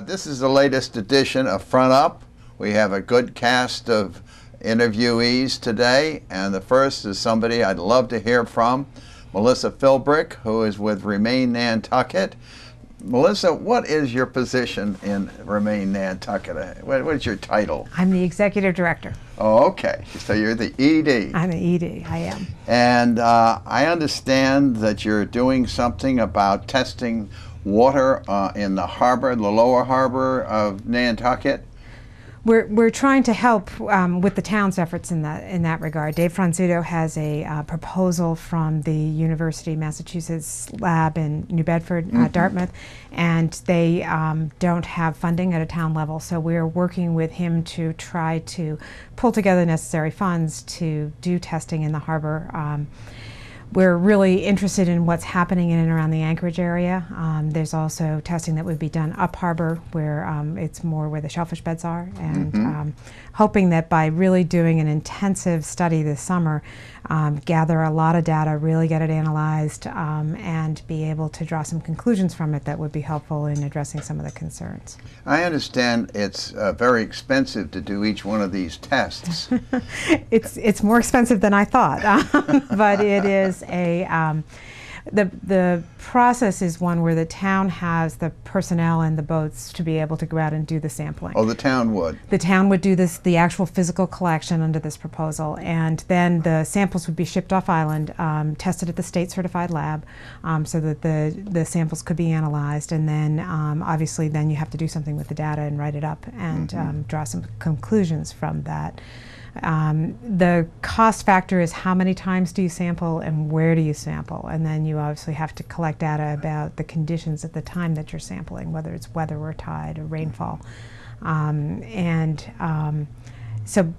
This is the latest edition of Front Up. We have a good cast of interviewees today, and the first is somebody I'd love to hear from, Milissaphiilbrick, who is with Remain Nantucket. Melissa, what is your position in Remain Nantucket? What is your title? I'm the executive director. Oh, okay. So you're the ED. I'm the ED, I am. And I understand that you're doing something about testing water in the harbor, the lower harbor of Nantucket. We're trying to help with the town's efforts in that regard. Dave Franzuto has a proposal from the University of Massachusetts lab in New Bedford, Dartmouth, and they don't have funding at a town level. So we're working with him to try to pull together necessary funds to do testing in the harbor. We're really interested in what's happening in and around the Anchorage area. There's also testing that would be done up harbor where it's more where the shellfish beds are, and hoping that by really doing an intensive study this summer, gather a lot of data, really get it analyzed, and be able to draw some conclusions from it that would be helpful in addressing some of the concerns. I understand it's very expensive to do each one of these tests. It's more expensive than I thought, but it is the process is one where the town has the personnel and the boats to be able to go out and do the sampling. Oh, the town would? The town would do this, the actual physical collection under this proposal, and then the samples would be shipped off island, tested at the state certified lab, so that the samples could be analyzed, and then obviously then you have to do something with the data and write it up and draw some conclusions from that. The cost factor is how many times do you sample and where do you sample, and then you obviously have to collect data about the conditions at the time that you're sampling, whether it's weather or tide or rainfall. So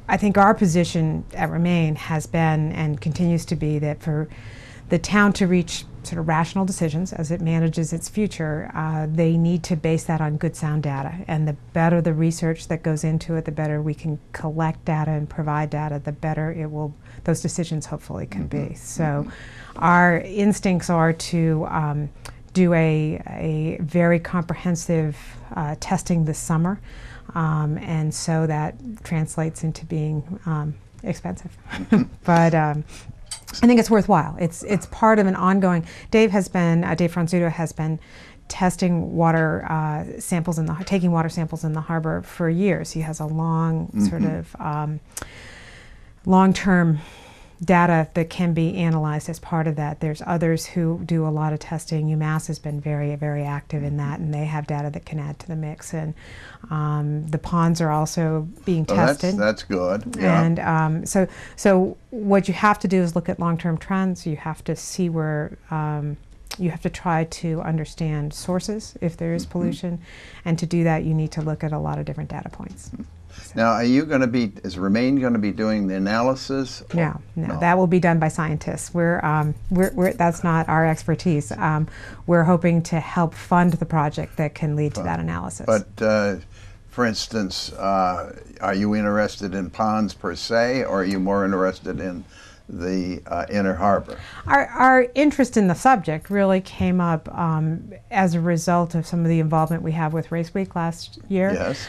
I think our position at Remain has been and continues to be that for the town to reach sort of rational decisions as it manages its future, they need to base that on good sound data. And the better the research that goes into it, the better we can collect data and provide data, the better it will, those decisions hopefully can be. So our instincts are to do a very comprehensive testing this summer, and so that translates into being expensive. But I think it's worthwhile. It's part of an ongoing. Dave Franzuto has been testing water samples taking water samples in the harbor for years. He has a long sort of long-term data that can be analyzed as part of that. There's others who do a lot of testing. UMass has been very, very active in that, and they have data that can add to the mix. And the ponds are also being tested. That's good. Yeah. And so what you have to do is look at long-term trends. You have to see where you have to try to understand sources if there is pollution, and to do that you need to look at a lot of different data points. Now, are you going to be, is Remain going to be doing the analysis? No, that will be done by scientists. That's not our expertise. We're hoping to help fund the project that can lead to that analysis. But, for instance, are you interested in ponds per se, or are you more interested in the inner harbor? Our interest in the subject really came up as a result of some of the involvement we have with Race Week last year. Yes.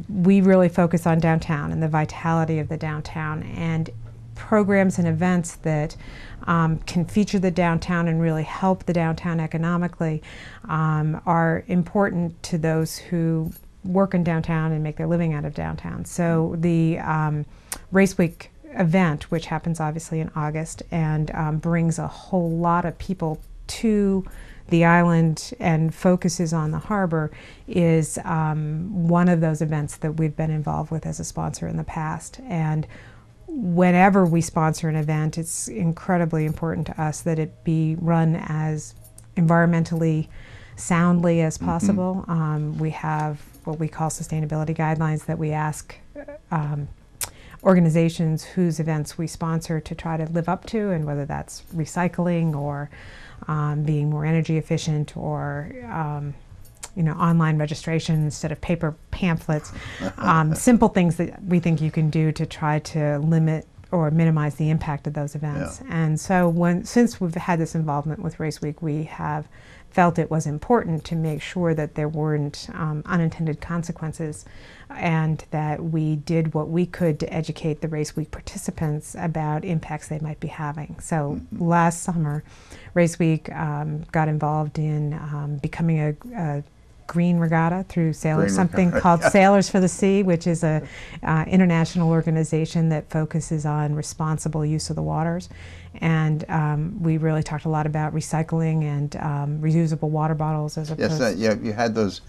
We really focus on downtown and the vitality of the downtown, and programs and events that can feature the downtown and really help the downtown economically are important to those who work in downtown and make their living out of downtown. So the Race Week event, which happens obviously in August and brings a whole lot of people to the island and focuses on the harbor, is one of those events that we've been involved with as a sponsor in the past. And whenever we sponsor an event, it's incredibly important to us that it be run as environmentally soundly as possible. We have what we call sustainability guidelines that we ask organizations whose events we sponsor to try to live up to, and whether that's recycling or being more energy efficient, or online registration instead of paper pamphlets. Simple things that we think you can do to try to limit or minimize the impact of those events. Yeah. And so since we've had this involvement with Race Week, we have felt it was important to make sure that there weren't unintended consequences, and that we did what we could to educate the Race Week participants about impacts they might be having. So last summer, Race Week got involved in becoming a green regatta through Sailors, something called Sailors for the Sea, which is a international organization that focuses on responsible use of the waters. And we really talked a lot about recycling and reusable water bottles as opposed to... Yes, you had those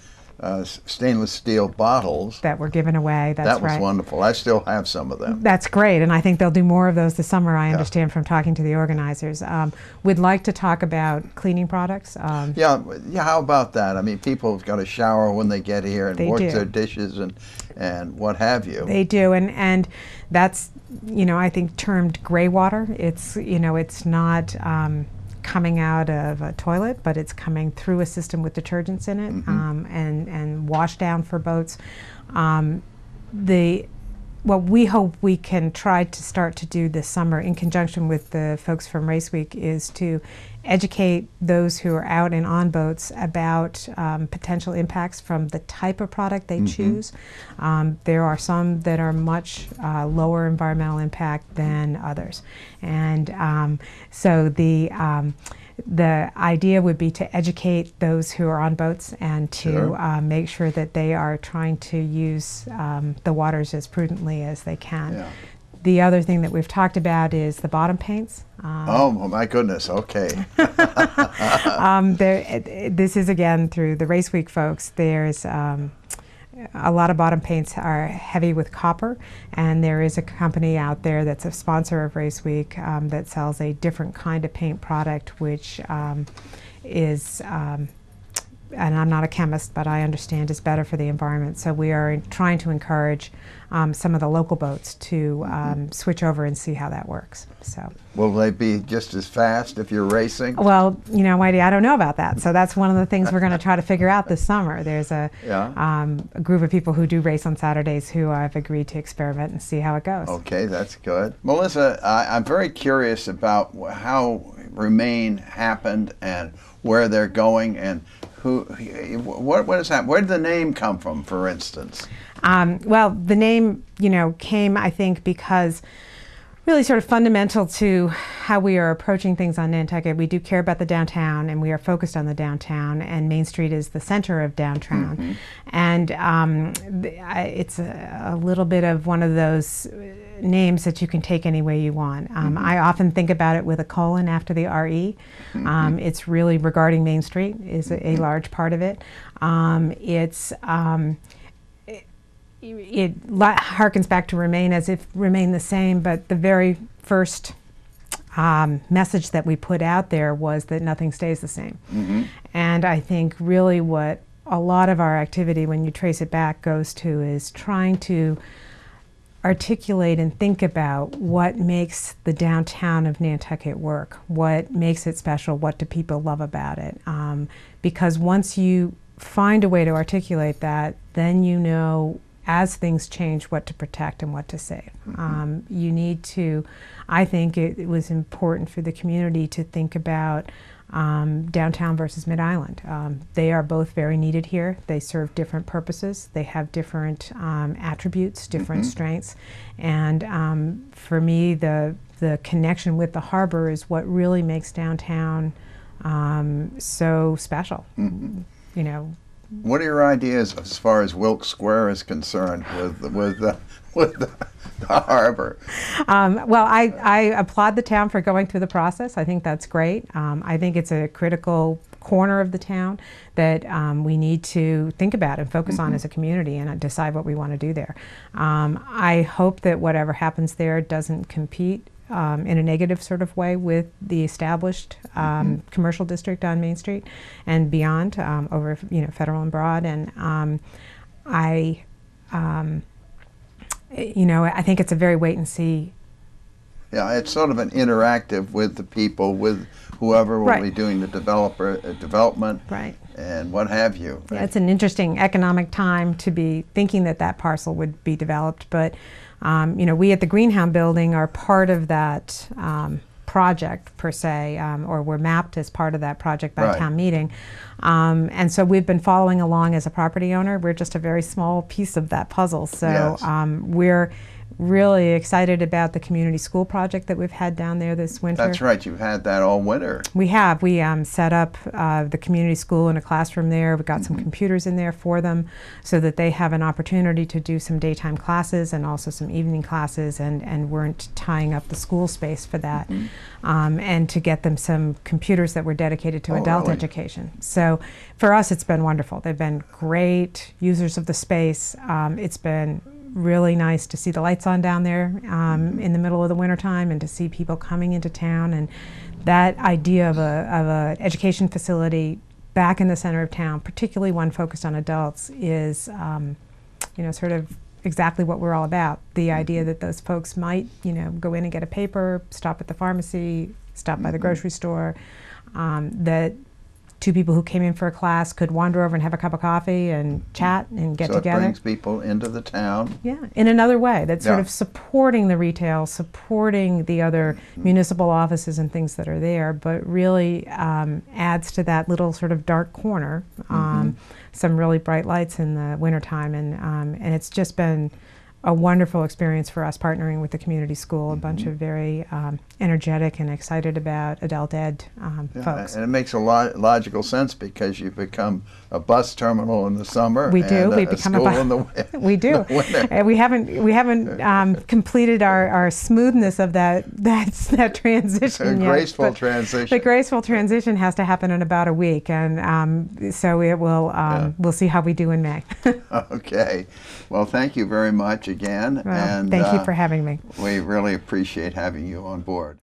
stainless steel bottles that were given away. That's that was wonderful. I still have some of them. That's great, and I think they'll do more of those this summer, I understand from talking to the organizers. We'd like to talk about cleaning products. Yeah, how about that? I mean, people have got to shower when they get here and wash their dishes and what have you. They do, and that's, I think termed gray water. It's, it's not coming out of a toilet, but it's coming through a system with detergents in it, and wash down for boats. What we hope we can try to start to do this summer in conjunction with the folks from Race Week is to educate those who are out and on boats about potential impacts from the type of product they choose. There are some that are much lower environmental impact than others. And so the idea would be to educate those who are on boats and to make sure that they are trying to use the waters as prudently as they can. Yeah. The other thing that we've talked about is the bottom paints. Oh my goodness, okay. This is again through the Race Week folks. There's a lot of bottom paints are heavy with copper, and there is a company out there that's a sponsor of Race Week that sells a different kind of paint product, which is, and I'm not a chemist, but I understand is better for the environment. So we are trying to encourage some of the local boats to switch over and see how that works. So, will they be just as fast if you're racing? Well, Whitey, I don't know about that. So that's one of the things we're going to try to figure out this summer. There's a group of people who do race on Saturdays who have agreed to experiment and see how it goes. Okay, that's good. Melissa, I'm very curious about how Remain happened and where they're going and what is that? Where did the name come from, for instance? Well, the name, came, I think, because really sort of fundamental to how we are approaching things on Nantucket. We do care about the downtown, and we are focused on the downtown, and Main Street is the center of downtown. And it's a little bit of one of those names that you can take any way you want. I often think about it with a colon after the R-E. It's really regarding Main Street is a large part of it. It harkens back to Remain as if Remain the same, but the very first message that we put out there was that nothing stays the same. And I think really what a lot of our activity, when you trace it back, goes to is trying to articulate and think about what makes the downtown of Nantucket work, what makes it special, what do people love about it. Because once you find a way to articulate that, then you know as things change what to protect and what to save. You need to, I think it was important for the community to think about downtown versus Mid-Island. They are both very needed here. They serve different purposes. They have different attributes, different strengths. And for me, the connection with the harbor is what really makes downtown so special. What are your ideas as far as Wilkes Square is concerned with the harbor? Well, I applaud the town for going through the process. I think that's great. I think it's a critical corner of the town that we need to think about and focus on as a community and decide what we want to do there. I hope that whatever happens there doesn't compete in a negative sort of way with the established commercial district on Main Street and beyond, over Federal and Broad. And I think it's a very wait and see. Yeah, it's sort of an interactive with the people, with whoever will be doing the development, and what have you. Yeah, it's an interesting economic time to be thinking that parcel would be developed, but we at the Greenhound Building are part of that project per se, or were mapped as part of that project by Right. town meeting. And so we've been following along as a property owner. We're just a very small piece of that puzzle. So Yes. we're really excited about the community school project that we've had down there this winter. That's right. You've had that all winter. We have. We set up the community school in a classroom there. We've got some computers in there for them so that they have an opportunity to do some daytime classes and also some evening classes, and weren't tying up the school space for that. And to get them some computers that were dedicated to adult really? education. So for us, it's been wonderful. They've been great users of the space. It's been really nice to see the lights on down there in the middle of the wintertime, and to see people coming into town. And that idea of a education facility back in the center of town, particularly one focused on adults, is sort of exactly what we're all about. The idea that those folks might go in and get a paper, stop at the pharmacy, stop by the grocery store, that two people who came in for a class could wander over and have a cup of coffee and chat and get So together. it brings people into the town. Yeah, in another way, that's sort Yeah. of supporting the retail, supporting the other municipal offices and things that are there, but really adds to that little sort of dark corner some really bright lights in the wintertime. And it's just been a wonderful experience for us partnering with the community school, a bunch of very energetic and excited about adult ed folks. And it makes a logical sense, because you become a bus terminal in the summer. We do. And We a become school a in the we do. the winter. We haven't completed our smoothness of that transition A yet. graceful but transition. The graceful transition has to happen in about a week, and so it will. We'll see how we do in May. Okay. Well, thank you very much again. Well, and thank you for having me. we really appreciate having you on board.